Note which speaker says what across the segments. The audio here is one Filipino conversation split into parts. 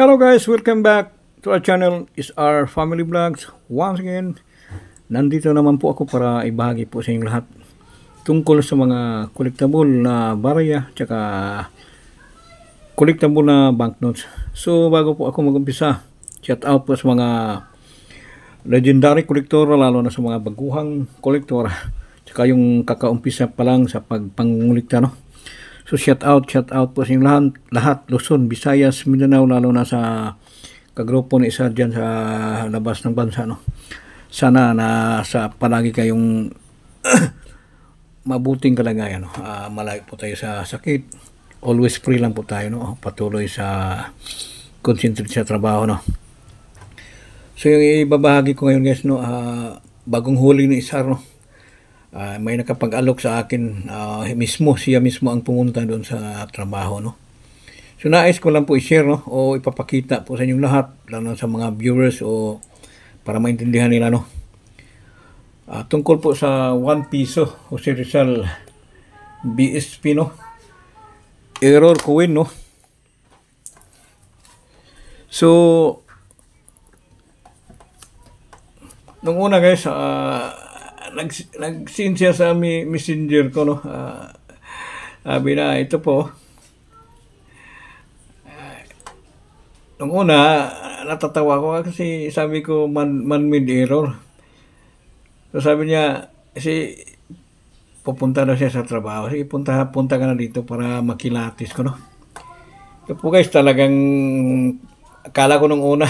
Speaker 1: Hello guys, welcome back to our channel is our family vlogs. Once again, nandito naman po ako para ibahagi po sa inyong lahat tungkol sa mga collectible na barya tsaka collectible na banknotes. So bago po ako mag-umpisa, shout out po sa mga legendary collector, lalo na sa mga baguhang collector tsaka yung kakaumpisa pa lang sa pagpangulikta, no? So shout out po sa inyong lahat, Luzon, Visayas, Mindanao, lalo na sa kagrupo ni isa dyan sa labas ng bansa, no? Sana na sa palagi kayong mabuting kalagayan, no? Malayo po tayo sa sakit, always free lang po tayo, no? Patuloy sa concentrate sa trabaho, no? So yung ibabahagi ko ngayon guys, no, bagong huli ni Isar, no? May nakapag-alok sa akin, siya mismo ang pumunta doon sa trabaho, no. So nais ko lang po i-share, no, o ipapakita po sa inyong lahat, lalo sa mga viewers, o para maintindihan nila, no. Tungkol po sa 1 piso Jose Rizal BSP, no, error coin, no. So nung una guys, nag-send siya sa messenger ko, no. Sabi na, ito po. Nung una, natatawa ko kasi sabi ko man-made error. So sabi niya, kasi pupunta na siya sa trabaho. Sige, punta ka na dito para makilatis ko, no. Ito po guys, talagang akala ko nung una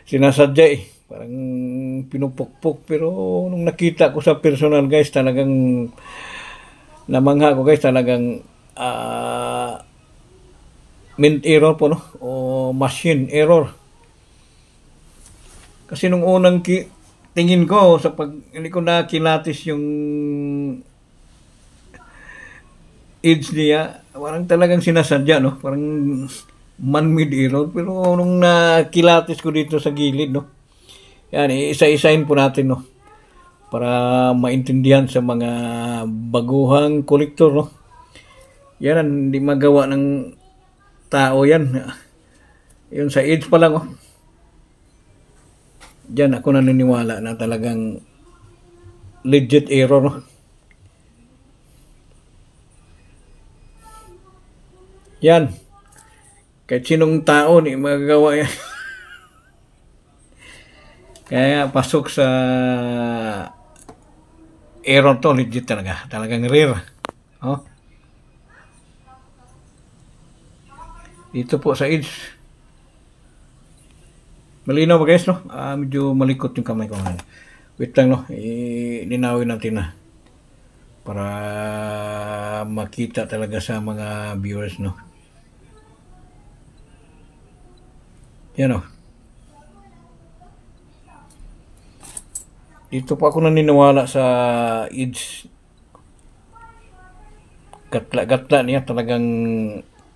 Speaker 1: sinasadya eh. Parang pinupukpok, pero nung nakita ko sa personal guys, talagang namangha ko guys, talagang mint error po, no, o machine error. Kasi nung unang tingin ko sa hindi ko nakilatis yung edge niya, parang talagang sinasadya, no, parang man-made error. Pero nung nakilatis ko dito sa gilid, no, yan, isa-isahin po natin, no, para maintindihan sa mga baguhang kolektor, no. Yan, hindi magawa ng tao yan. Yun sa edge pa lang, oh. Diyan ako naniniwala na talagang legit error, no. Yan. Kahit sinong tao, hindi magagawa yan. Kaya pasok sa error to, legit talaga. Talagang rare. Oh. Dito po sa edge. Malinaw ba guys, no? Medyo malikot yung kamay ko. Wait lang, no? Linawin natin na. Para makita talaga sa mga viewers, no? Yan, no? Dito pa ako naniniwala sa edge. Gatla niya, talagang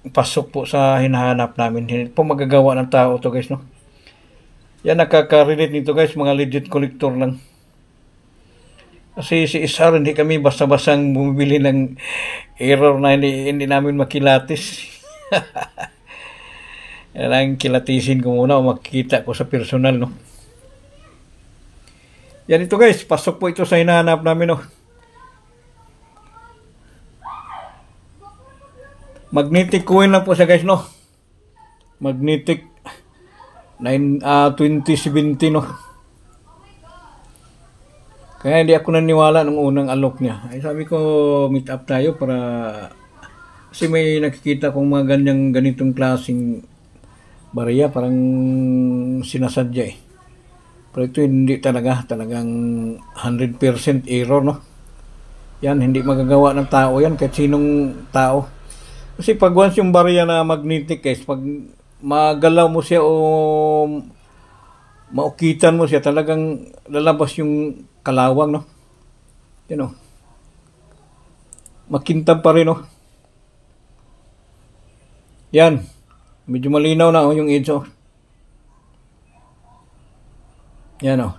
Speaker 1: pasok po sa hinahanap namin. Hindi po magagawa ng tao to guys, no. Yan, nakaka-relate nito guys, mga legit collector lang. Kasi si Isar, hindi kami basta-basang bumibili ng error na hindi namin makilatis. Kailangan kilatisin ko muna o makikita ko sa personal, no. Yan ito guys, pasok po ito sa hinahanap namin, no. Magnetic coin lang po siya guys, no. Magnetic 2017, no. Kaya hindi ako naniwala nung unang alok niya. Ay sabi ko, meet up tayo para kasi may nakikita kong mga ganitong klaseng barya, parang sinasadya eh. Pero ito hindi talagang 100% error, no. Yan, hindi magagawa ng tao yan, kahit sinong tao. Kasi pag once yung barya na magnetic guys, pag magalaw mo siya o maukitan mo siya, talagang lalabas yung kalawang, no. Yan, no. Makintab pa rin, no. Yan. Medyo malinaw na, oh, yung edge, oh. Yan, o.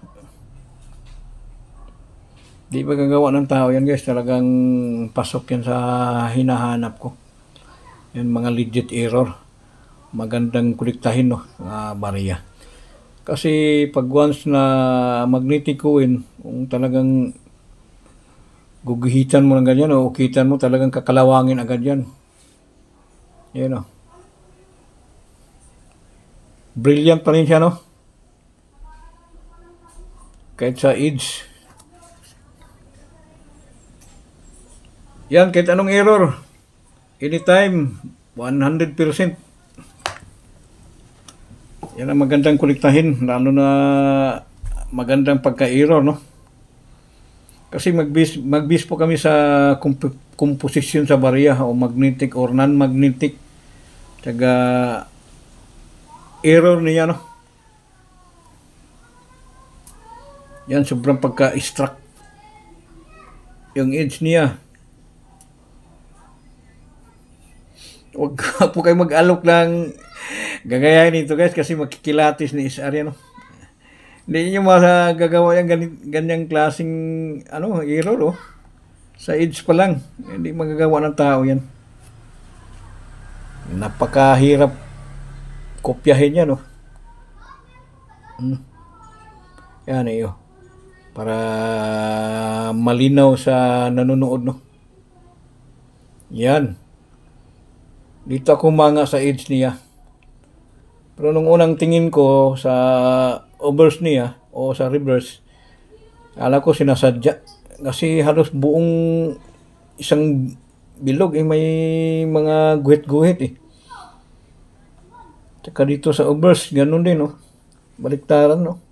Speaker 1: Di ba gagawa ng tao yan guys, talagang pasok yan sa hinahanap ko. Yan, mga legit error. magandang kolektahin, no, barya. Kasi pag once na magnetic coin, kung talagang guguhitan mo ng ganyan o ukitan mo, talagang kakalawangin agad yan. Yan, no. Brilliant pa rin siya, no? Kahit sa edge. Yan, kahit anong error. Anytime, 100%. Yan ang magandang kolektahin, lalo na magandang pagka-error, no? Kasi mag-base po kami sa composition sa barya o magnetic or non-magnetic. Taga error niya, no? Yan, sobrang pagka-struck yung edge niya. Huwag po kayo mag-alok ng gagayahin nito, guys, kasi makikilatis ni SR yan, no? Hindi nyo magagawa yung ganyang klaseng error, oh. Sa edge pa lang. Hindi magagawa ng tao yan. Napakahirap kopyahin yan, oh. Yan, eh, oh. Para malinaw sa nanonood, no? Yan. Dito ako manga sa edge niya. Pero nung unang tingin ko sa overs niya o sa reverse, akala ko sinasadya. Kasi halos buong isang bilog may mga guhit-guhit, eh. Tsaka dito sa overs, ganun din, no? Baliktaran, no?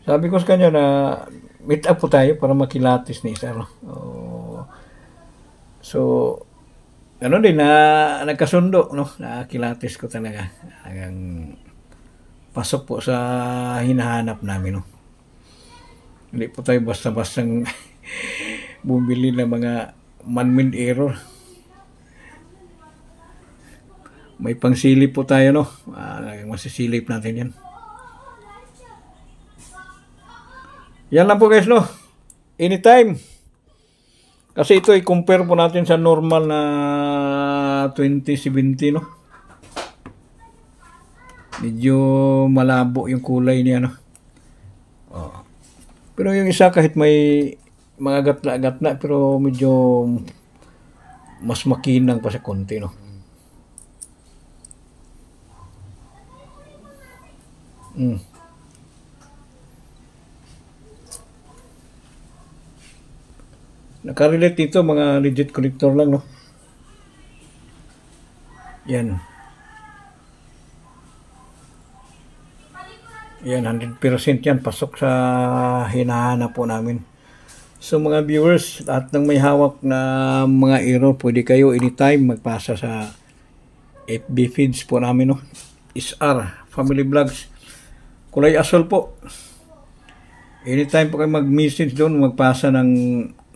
Speaker 1: Sabi ko sa kanya na meet up po tayo para makilatis ni isa, no? So, ano din na nagkasundo, no? Nakilatis ko talaga. Hanggang pasok po sa hinahanap namin, no? Hindi po tayo basta-bastang bumili ng mga man-made error. May pangsilip po tayo, no? Masisilip natin yan. Yan lang po, guys, no? Anytime. Kasi ito i-compare po natin sa normal na 2070, no? Medyo malabo yung kulay niya, no? Oh. Pero yung isa kahit may mga gatna-gatna, pero medyo mas makinang pa sa konti, no? Nakarelate dito, mga legit connector lang, no? Yan. Yan, 100% yan. Pasok sa hinahanap po namin. So, mga viewers, lahat ng may hawak na mga error, pwede kayo anytime magpasa sa FB feeds po namin, no? SR Family Vlogs. Kulay asol po. Anytime po kayo mag-message doon, magpasa ng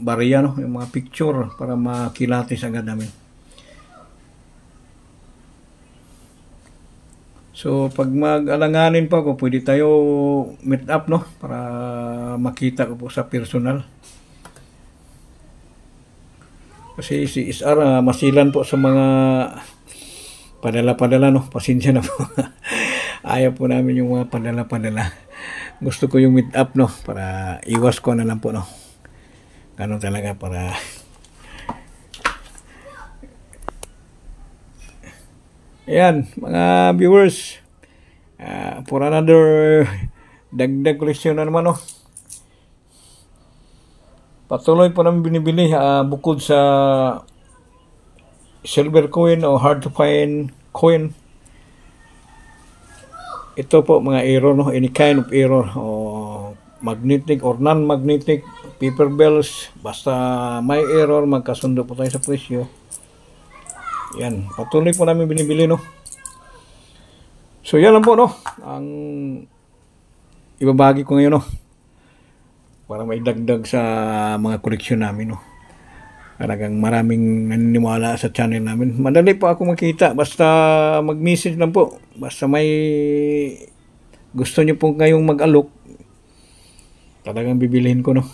Speaker 1: barya, no? Yung mga picture para makilatis agad namin. So, pag mag-alanganin pa ako, pwede tayo meet up, no? Para makita ko po sa personal. Kasi si SR, masilan po sa mga padala-padala, no? Pasensya na po. Ayaw po namin yung mga padala-padala. Gusto ko yung meet up, no? Para iwas ko na lang po, no? Ganun talaga para ayan, mga viewers, for another dagdag collection na naman, no? Patuloy po namin binibili bukod sa silver coin o hard to find coin. Ito po mga error, no? Any kind of error o magnetic or non-magnetic paper bells, basta may error, magkasundo po tayo sa presyo. Yan, patuloy po namin binibili, no? So yan lang po, no? Ang ibabagi ko ngayon, no? Para may dagdag sa mga koleksyon namin, no? Talagang maraming naniniwala sa channel namin. Madali po ako makita, basta mag-message lang po. Basta may gusto nyo po kayong mag-alok, talagang bibilihin ko, no?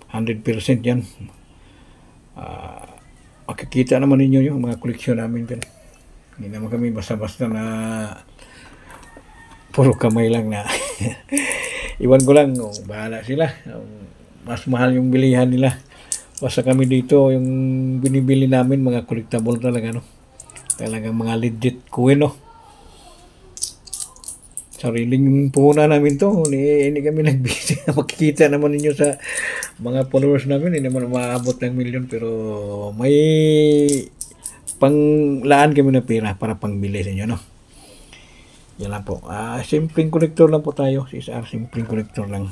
Speaker 1: 100% yan. makikita naman ninyo yung mga koleksyon namin dyan. Hindi naman kami basta-basta na puro kamay lang na iwan ko lang, bahala sila. Mas mahal yung bilihan nila. Basta kami dito, yung binibili namin, mga collectible talaga, no? Talagang mga legit coin, no? Sariling puhunan namin to. Hindi kami nagbisi. Makikita naman ninyo sa mga followers namin. Hindi naman maabot ng milyon, pero may panglaan kami na pera para pangbili sa inyo, no? Yan lang po. Simpleng collector lang po tayo. CSR, simpleng collector lang.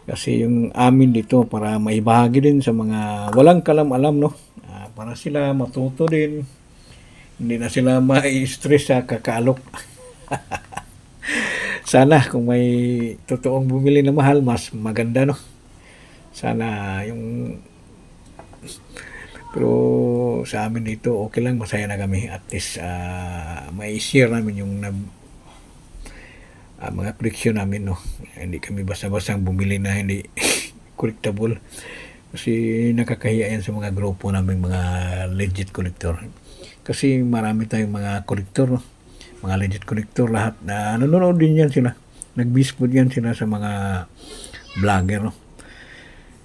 Speaker 1: Kasi yung amin dito para maibahagi din sa mga walang kalam-alam, no? Para sila matuto din. Hindi na sila ma-stress sa kakaalok. Sana kung may totoong bumili na mahal, mas maganda, no? Sana yung... Pero sa amin dito, okay lang, masaya na kami. At least may share namin yung mga koleksyon namin, no? Hindi kami basta-basta bumili na hindi collectible. Kasi nakakahiya yan sa mga grupo namin, mga legit collector. Kasi marami tayong mga collector, no? Mga legit collector, lahat na nanonood din yan sila. Nag-biscuit yan sila sa mga vlogger, no?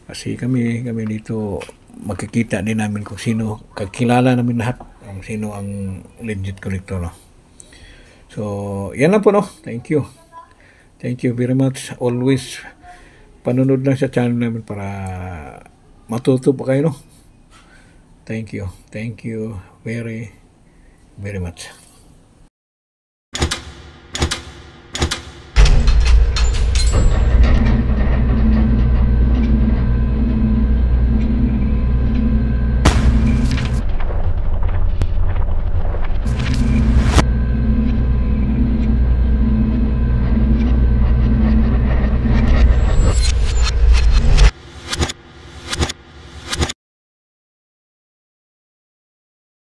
Speaker 1: Kasi kami dito, makikita din namin kung sino, kakilala namin lahat kung sino ang legit collector, no? So, yan lang po, no? Thank you. Thank you very much. Always panunod lang sa channel namin para matuto pa kayo, no? Thank you. Thank you very, very much.